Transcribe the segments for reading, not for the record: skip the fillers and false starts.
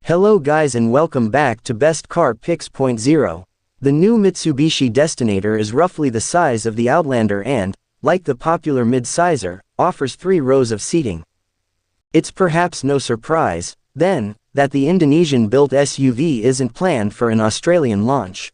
Hello guys and welcome back to Best Car Picks. The new Mitsubishi Destinator is roughly the size of the Outlander and, like the popular mid-sizer, offers 3 rows of seating. It's perhaps no surprise, then, that the Indonesian-built SUV isn't planned for an Australian launch.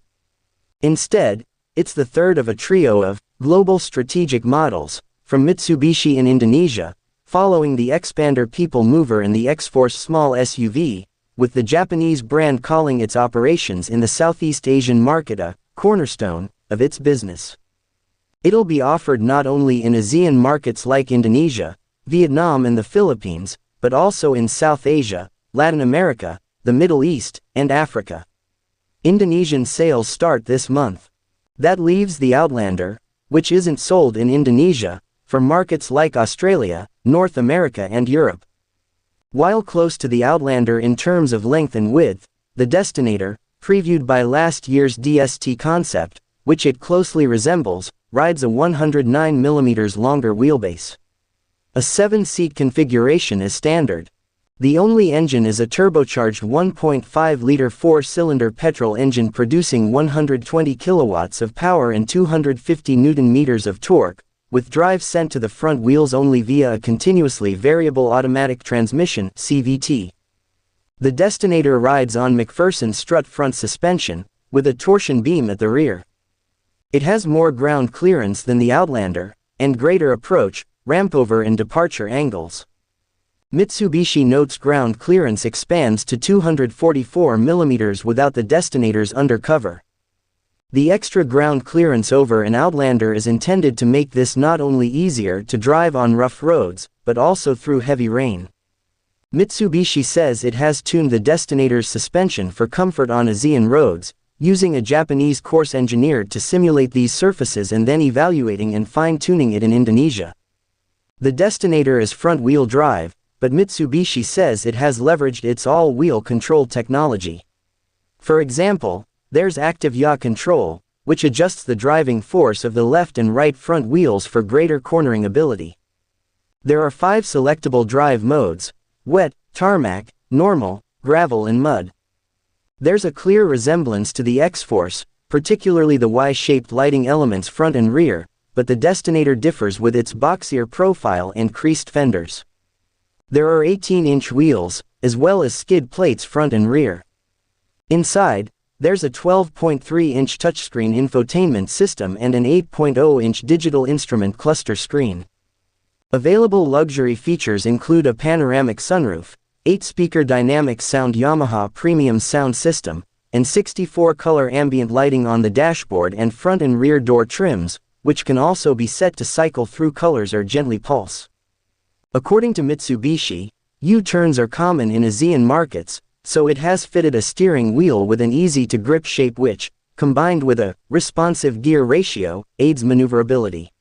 Instead, it's the third of a trio of global strategic models from Mitsubishi in Indonesia, following the Xpander People Mover and the X-Force small SUV, with the Japanese brand calling its operations in the Southeast Asian market a cornerstone of its business. It'll be offered not only in ASEAN markets like Indonesia, Vietnam and the Philippines, but also in South Asia, Latin America, the Middle East, and Africa. Indonesian sales start this month. That leaves the Outlander, which isn't sold in Indonesia, for markets like Australia, North America and Europe. While close to the Outlander in terms of length and width, the Destinator, previewed by last year's DST concept, which it closely resembles, rides a 109mm longer wheelbase. A 7-seat configuration is standard. The only engine is a turbocharged 1.5-liter 4-cylinder petrol engine producing 120 kilowatts of power and 250 Nm of torque, with drive sent to the front wheels only via a continuously variable automatic transmission (CVT). The Destinator rides on McPherson strut front suspension, with a torsion beam at the rear. It has more ground clearance than the Outlander, and greater approach, rampover and departure angles. Mitsubishi notes ground clearance expands to 244mm without the Destinator's undercover. The extra ground clearance over an Outlander is intended to make this not only easier to drive on rough roads, but also through heavy rain. Mitsubishi says it has tuned the Destinator's suspension for comfort on ASEAN roads, using a Japanese course engineered to simulate these surfaces and then evaluating and fine-tuning it in Indonesia. The Destinator is front-wheel drive, but Mitsubishi says it has leveraged its all-wheel control technology. For example, there's active yaw control, which adjusts the driving force of the left and right front wheels for greater cornering ability. There are 5 selectable drive modes: wet, tarmac, normal, gravel and mud. There's a clear resemblance to the X-Force, particularly the Y-shaped lighting elements front and rear, but the Destinator differs with its boxier profile and creased fenders. There are 18-inch wheels, as well as skid plates front and rear. Inside, there's a 12.3-inch touchscreen infotainment system and an 8.0-inch digital instrument cluster screen. Available luxury features include a panoramic sunroof, 8-speaker dynamic sound Yamaha premium sound system, and 64-color ambient lighting on the dashboard and front and rear door trims, which can also be set to cycle through colors or gently pulse. According to Mitsubishi, U-turns are common in ASEAN markets, so it has fitted a steering wheel with an easy-to-grip shape which, combined with a responsive gear ratio, aids maneuverability.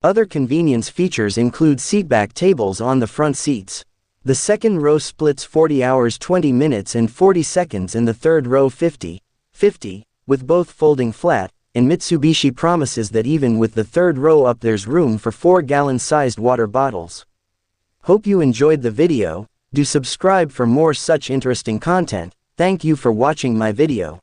Other convenience features include seatback tables on the front seats. The second row splits 40 hours 20 minutes and 40 seconds and the third row 50/50, with both folding flat, and Mitsubishi promises that even with the third row up there's room for 4-gallon-sized water bottles. Hope you enjoyed the video. Do subscribe for more such interesting content. Thank you for watching my video.